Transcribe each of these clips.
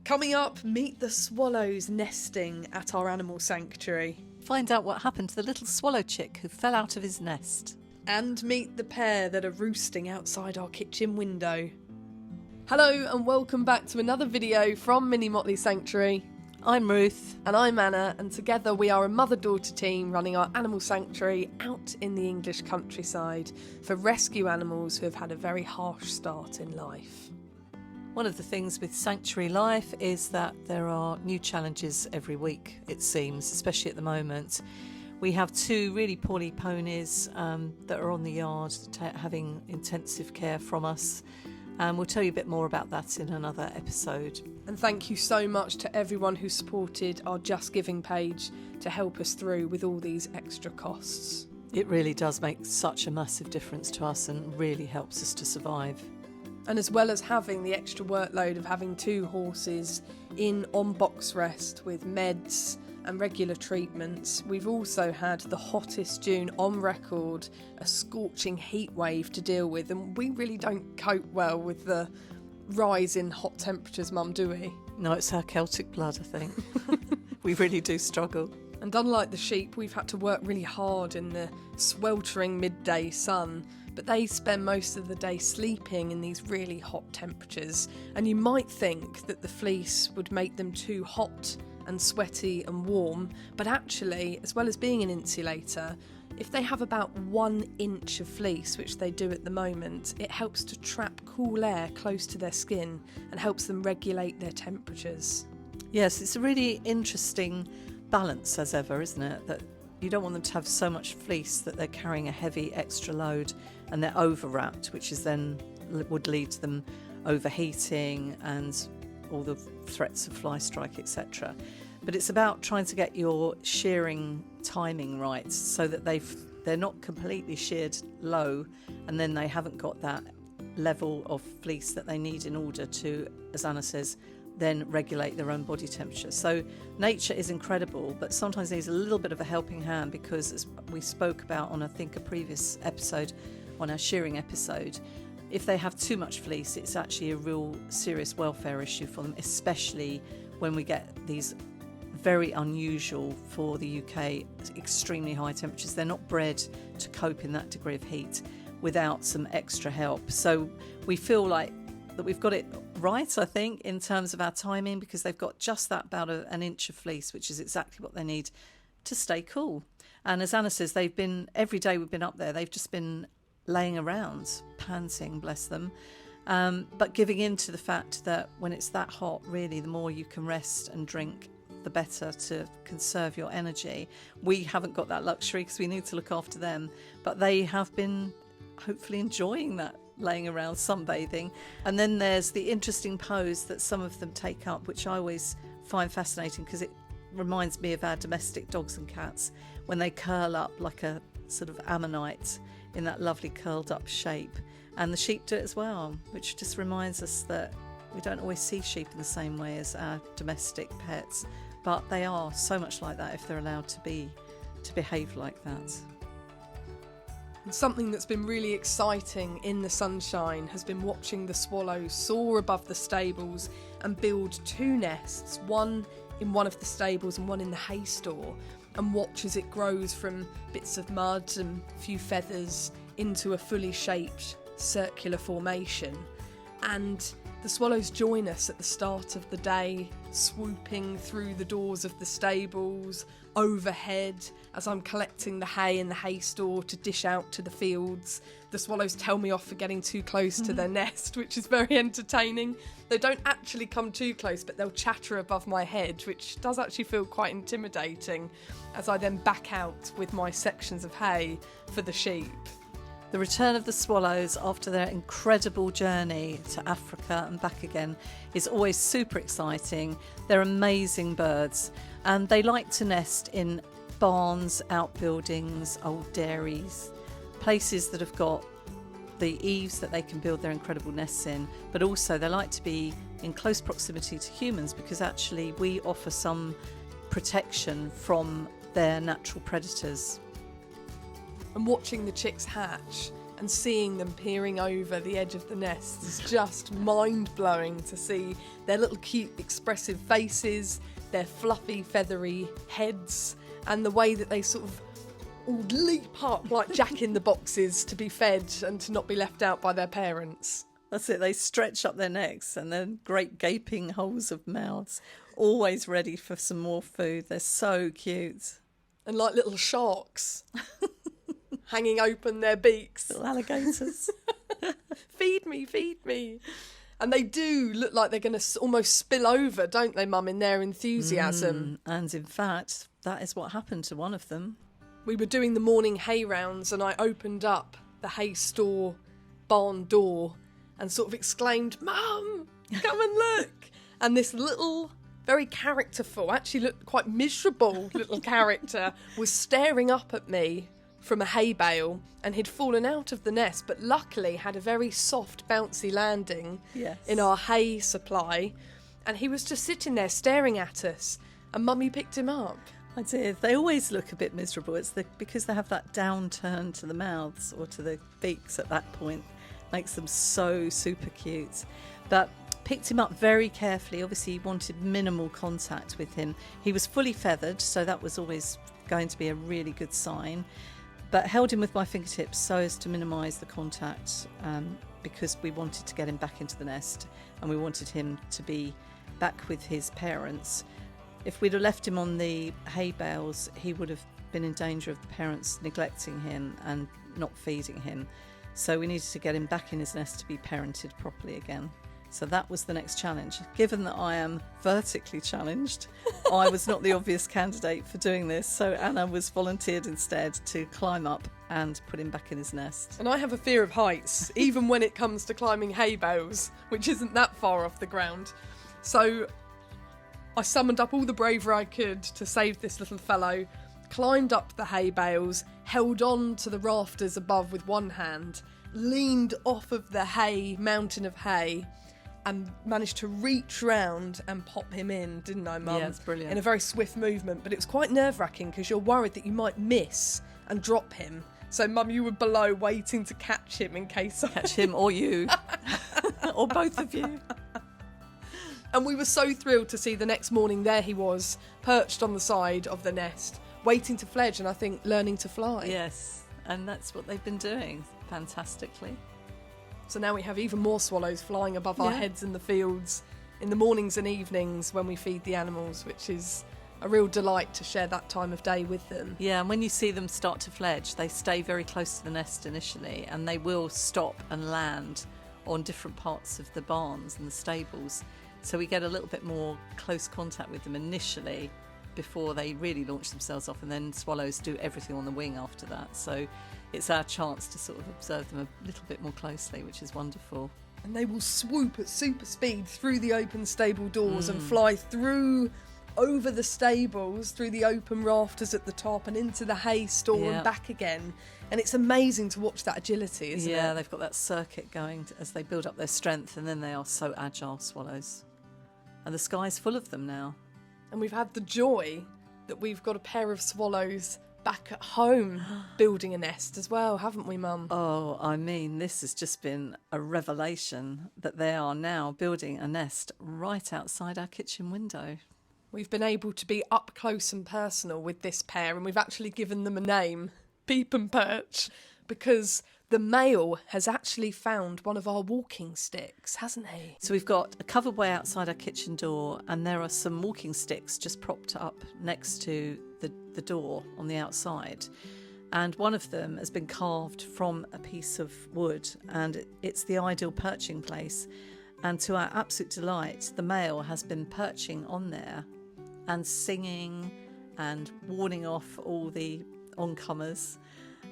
Coming up, meet the swallows nesting at our animal sanctuary. Find out what happened to the little swallow chick who fell out of his nest. And meet the pair that are roosting outside our kitchen window. Hello and welcome back to another video from Mini Motley Sanctuary. I'm Ruth. And I'm Anna, and together we are a mother-daughter team running our animal sanctuary out in the English countryside for rescue animals who have had a very harsh start in life. One of the things with sanctuary life is that there are new challenges every week, it seems, especially at the moment. We have two really poorly ponies that are on the yard having intensive care from us. And we'll tell you a bit more about that in another episode. And thank you so much to everyone who supported our Just Giving page to help us through with all these extra costs. It really does make such a massive difference to us and really helps us to survive. And as well as having the extra workload of having two horses on box rest with meds and regular treatments, we've also had the hottest June on record, a scorching heat wave to deal with, and we really don't cope well with the rise in hot temperatures, Mum, do we? No, it's our Celtic blood, I think. We really do struggle. And unlike the sheep, we've had to work really hard in the sweltering midday sun, but they spend most of the day sleeping in these really hot temperatures, and you might think that the fleece would make them too hot and sweaty and warm, but actually, as well as being an insulator, if they have about 1 inch of fleece, which they do at the moment, it helps to trap cool air close to their skin and helps them regulate their temperatures. Yes, it's a really interesting balance as ever, isn't it? That you don't want them to have so much fleece that they're carrying a heavy extra load and they're overwrapped, which is then would lead to them overheating and all the threats of fly strike, etc. But it's about trying to get your shearing timing right so that they're not completely sheared low and then they haven't got that level of fleece that they need in order to, as Anna says, then regulate their own body temperature. So nature is incredible, but sometimes needs a little bit of a helping hand because, as we spoke about on, I think, a previous episode, on our shearing episode, if they have too much fleece, it's actually a real serious welfare issue for them, especially when we get these very unusual for the UK, extremely high temperatures. They're not bred to cope in that degree of heat without some extra help. So we feel like that we've got it right, I think, in terms of our timing, because they've got just that about an inch of fleece, which is exactly what they need to stay cool. And as Anna says, every day we've been up there, they've just been laying around, panting, bless them, but giving in to the fact that when it's that hot, really, the more you can rest and drink, the better to conserve your energy. We haven't got that luxury because we need to look after them, but they have been hopefully enjoying that laying around sunbathing. And then there's the interesting pose that some of them take up, which I always find fascinating because it reminds me of our domestic dogs and cats when they curl up like a sort of ammonite in that lovely curled up shape. And the sheep do it as well, which just reminds us that we don't always see sheep in the same way as our domestic pets, but they are so much like that if they're allowed to behave like that. And something that's been really exciting in the sunshine has been watching the swallows soar above the stables and build 2 nests, one in one of the stables and one in the hay store, and watch as it grows from bits of mud and a few feathers into a fully shaped circular formation. And the swallows join us at the start of the day, swooping through the doors of the stables, overhead, as I'm collecting the hay in the hay store to dish out to the fields. The swallows tell me off for getting too close to their nest, which is very entertaining. They don't actually come too close, but they'll chatter above my head, which does actually feel quite intimidating, as I then back out with my sections of hay for the sheep. The return of the swallows after their incredible journey to Africa and back again is always super exciting. They're amazing birds, and they like to nest in barns, outbuildings, old dairies, places that have got the eaves that they can build their incredible nests in, but also they like to be in close proximity to humans because actually we offer some protection from their natural predators. And watching the chicks hatch and seeing them peering over the edge of the nest is just mind-blowing to see their little cute expressive faces, their fluffy feathery heads, and the way that they sort of all leap up like Jack in the boxes to be fed and to not be left out by their parents. That's it, they stretch up their necks and then great gaping holes of mouths, always ready for some more food. They're so cute. And like little sharks hanging open their beaks. Little alligators. Feed me, feed me. And they do look like they're going to almost spill over, don't they, Mum, in their enthusiasm? And in fact, that is what happened to one of them. We were doing the morning hay rounds and I opened up the hay store barn door and sort of exclaimed, "Mum, come and look." And this little, very characterful, actually looked quite miserable little character was staring up at me from a hay bale, and he'd fallen out of the nest, but luckily had a very soft, bouncy landing in our hay supply. And he was just sitting there staring at us, and Mummy picked him up. I did. They always look a bit miserable. It's because they have that downturn to the mouths or to the beaks at that point. Makes them so super cute. But picked him up very carefully. Obviously, he wanted minimal contact with him. He was fully feathered, so that was always going to be a really good sign. But held him with my fingertips so as to minimise the contact, because we wanted to get him back into the nest and we wanted him to be back with his parents. If we'd have left him on the hay bales, he would have been in danger of the parents neglecting him and not feeding him. So we needed to get him back in his nest to be parented properly again. So that was the next challenge. Given that I am vertically challenged, I was not the obvious candidate for doing this. So Anna was volunteered instead to climb up and put him back in his nest. And I have a fear of heights, even when it comes to climbing hay bales, which isn't that far off the ground. So I summoned up all the bravery I could to save this little fellow, climbed up the hay bales, held on to the rafters above with one hand, leaned off of the mountain of hay, and managed to reach round and pop him in, didn't I, Mum? Yeah, it's brilliant. In a very swift movement, but it was quite nerve-wracking because you're worried that you might miss and drop him. So, Mum, you were below waiting to catch him in case Catch him or you. Or both of you. And we were so thrilled to see the next morning there he was, perched on the side of the nest, waiting to fledge and I think learning to fly. Yes, and that's what they've been doing fantastically. So now we have even more swallows flying above our heads in the fields in the mornings and evenings when we feed the animals, which is a real delight to share that time of day with them. Yeah, and when you see them start to fledge, they stay very close to the nest initially, and they will stop and land on different parts of the barns and the stables. So we get a little bit more close contact with them initially before they really launch themselves off, and then swallows do everything on the wing after that. So it's our chance to sort of observe them a little bit more closely, which is wonderful. And they will swoop at super speed through the open stable doors and fly through over the stables, through the open rafters at the top and into the hay store and back again. And it's amazing to watch that agility, isn't it? Yeah, they've got that circuit going as they build up their strength, and then they are so agile, swallows. And the sky's full of them now. And we've had the joy that we've got a pair of swallows back at home building a nest as well, haven't we, Mum? Oh, I mean, this has just been a revelation that they are now building a nest right outside our kitchen window. We've been able to be up close and personal with this pair, and we've actually given them a name, Peep and Perch, because the male has actually found one of our walking sticks, hasn't he? So we've got a covered way outside our kitchen door, and there are some walking sticks just propped up next to the door on the outside. And one of them has been carved from a piece of wood, and it's the ideal perching place. And to our absolute delight, the male has been perching on there and singing and warning off all the oncomers.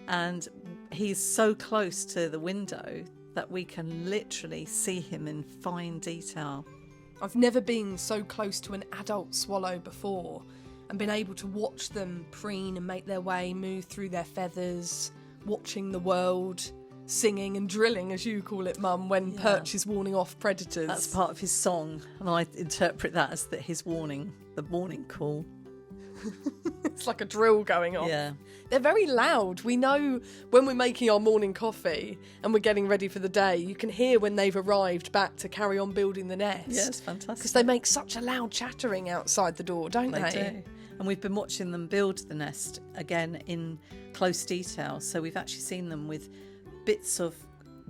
And he's so close to the window that we can literally see him in fine detail. I've never been so close to an adult swallow before and been able to watch them preen and make their way, move through their feathers, watching the world, singing and drilling, as you call it, Mum, when Perch is warning off predators. That's part of his song, and I interpret that as his warning, the warning call. It's like a drill going on. Yeah. They're very loud. We know when we're making our morning coffee and we're getting ready for the day, you can hear when they've arrived back to carry on building the nest. Yeah, it's fantastic. Because they make such a loud chattering outside the door, don't they? They do. And we've been watching them build the nest again in close detail. So we've actually seen them with bits of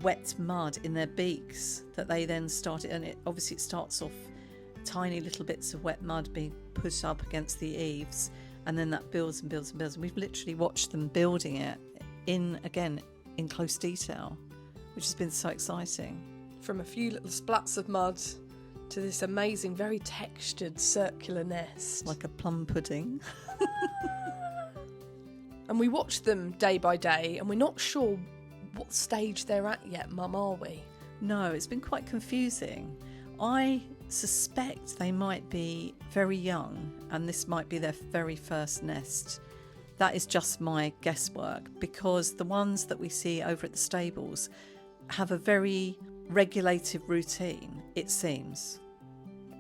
wet mud in their beaks that they then started. And it starts off tiny little bits of wet mud being put up against the eaves. And then that builds and builds and builds. And we've literally watched them building it in close detail, which has been so exciting. From a few little splats of mud to this amazing, very textured circular nest. Like a plum pudding. And we watch them day by day, and we're not sure what stage they're at yet, Mum, are we? No, it's been quite confusing. I suspect they might be very young, and this might be their very first nest. That is just my guesswork, because the ones that we see over at the stables have a very regulated routine, it seems.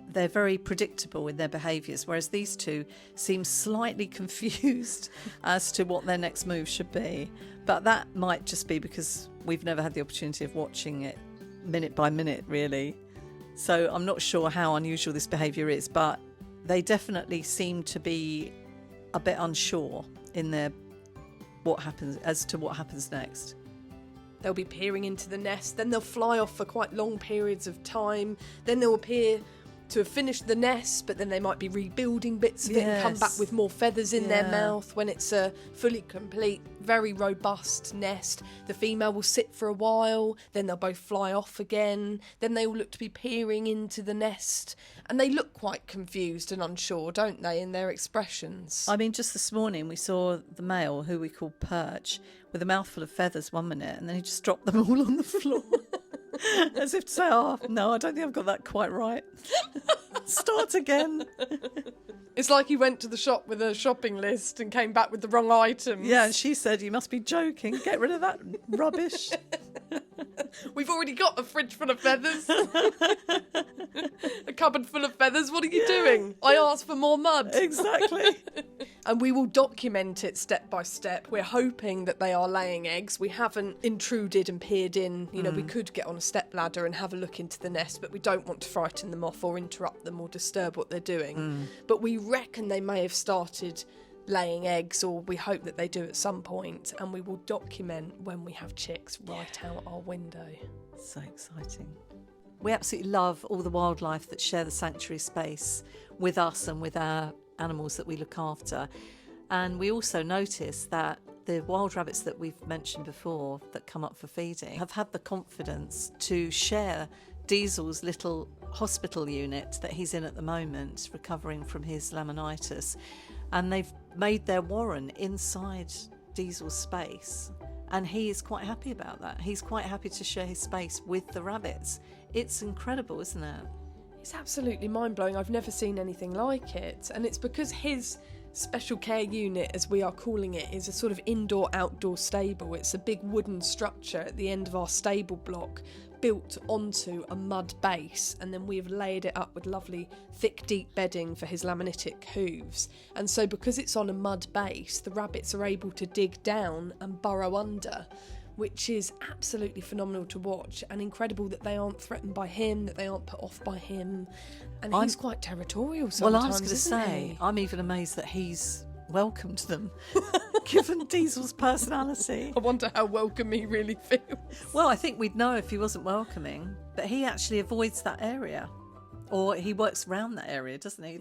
They're very predictable in their behaviours, whereas these two seem slightly confused as to what their next move should be. But that might just be because we've never had the opportunity of watching it minute by minute, really. So I'm not sure how unusual this behaviour is, but they definitely seem to be a bit unsure in their what happens next. They'll be peering into the nest, then they'll fly off for quite long periods of time, then they'll appear to have finished the nest, but then they might be rebuilding bits of it and come back with more feathers in their mouth when it's a fully complete, very robust nest. The female will sit for a while, then they'll both fly off again, then they all look to be peering into the nest, and they look quite confused and unsure, don't they, in their expressions? I mean, just this morning we saw the male, who we call Perch, with a mouthful of feathers 1 minute, and then he just dropped them all on the floor. As if to say, oh, no, I don't think I've got that quite right. Start again. It's like he went to the shop with a shopping list and came back with the wrong items. Yeah, and she said, you must be joking. Get rid of that rubbish. We've already got a fridge full of feathers. A cupboard full of feathers. What are you doing? I asked for more mud. Exactly. And we will document it step by step. We're hoping that they are laying eggs. We haven't intruded and peered in. You know, we could get on a step ladder and have a look into the nest, but we don't want to frighten them off or interrupt them or disturb what they're doing. But we reckon they may have started laying eggs, or we hope that they do at some point, and we will document when we have chicks right out our window. So exciting. We absolutely love all the wildlife that share the sanctuary space with us and with our animals that we look after. And we also notice that the wild rabbits that we've mentioned before that come up for feeding have had the confidence to share Diesel's little hospital unit that he's in at the moment, recovering from his laminitis. And they've made their warren inside Diesel's space. And he is quite happy about that. He's quite happy to share his space with the rabbits. It's incredible, isn't it? It's absolutely mind-blowing. I've never seen anything like it. And it's because his special care unit, as we are calling it, is a sort of indoor-outdoor stable. It's a big wooden structure at the end of our stable block, built onto a mud base, and then we have laid it up with lovely thick deep bedding for his laminitic hooves. And so because it's on a mud base, the rabbits are able to dig down and burrow under, which is absolutely phenomenal to watch, and incredible that they aren't threatened by him, that they aren't put off by him. And he's quite territorial sometimes. Well, I was going to say, I'm even amazed that he's welcomed them, given Diesel's personality. I wonder how welcome he really feels. Well, I think we'd know if he wasn't welcoming, but he actually avoids that area, or he works around that area, doesn't he?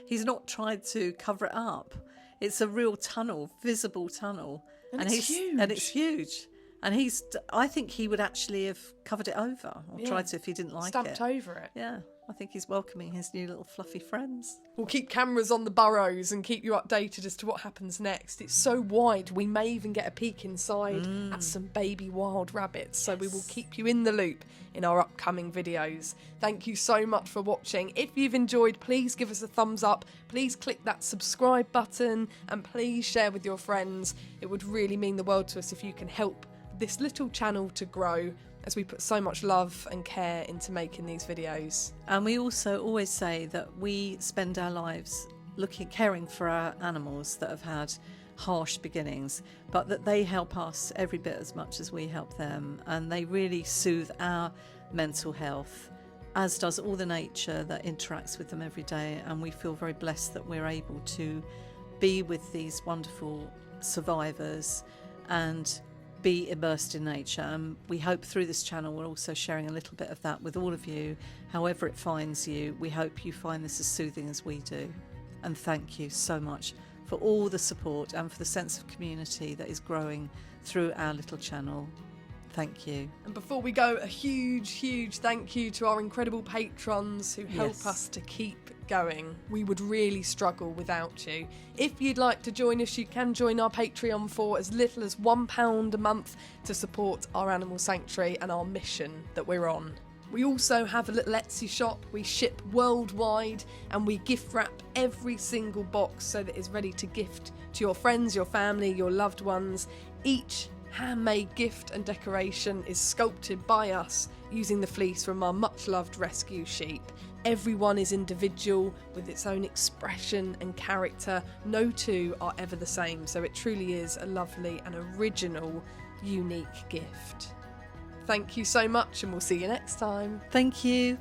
He's not tried to cover it up. It's a real tunnel, visible tunnel, and it's huge. And it's huge. And I think he would actually have covered it over, or tried to if he didn't like it. Stamped over it. Yeah. I think he's welcoming his new little fluffy friends. We'll keep cameras on the burrows and keep you updated as to what happens next. It's so wide, we may even get a peek inside at some baby wild rabbits. So we will keep you in the loop in our upcoming videos. Thank you so much for watching. If you've enjoyed, please give us a thumbs up. Please click that subscribe button, and please share with your friends. It would really mean the world to us if you can help this little channel to grow, as we put so much love and care into making these videos. And we also always say that we spend our lives caring for our animals that have had harsh beginnings, but that they help us every bit as much as we help them, and they really soothe our mental health, as does all the nature that interacts with them every day. And we feel very blessed that we're able to be with these wonderful survivors and be immersed in nature. And we hope through this channel we're also sharing a little bit of that with all of you. However it finds you, we hope you find this as soothing as we do. And thank you so much for all the support and for the sense of community that is growing through our little channel. Thank you. And before we go, a huge thank you to our incredible patrons who help Yes. us to keep going. We would really struggle without you. If you'd like to join us, you can join our Patreon for as little as £1 a month to support our animal sanctuary and our mission that we're on. We also have a little Etsy shop. We ship worldwide and we gift wrap every single box so that it's ready to gift to your friends, your family, your loved ones. Each handmade gift and decoration is sculpted by us using the fleece from our much loved rescue sheep. Everyone is individual with its own expression and character. No two are ever the same, so it truly is a lovely and original, unique gift. Thank you so much, and we'll see you next time. Thank you.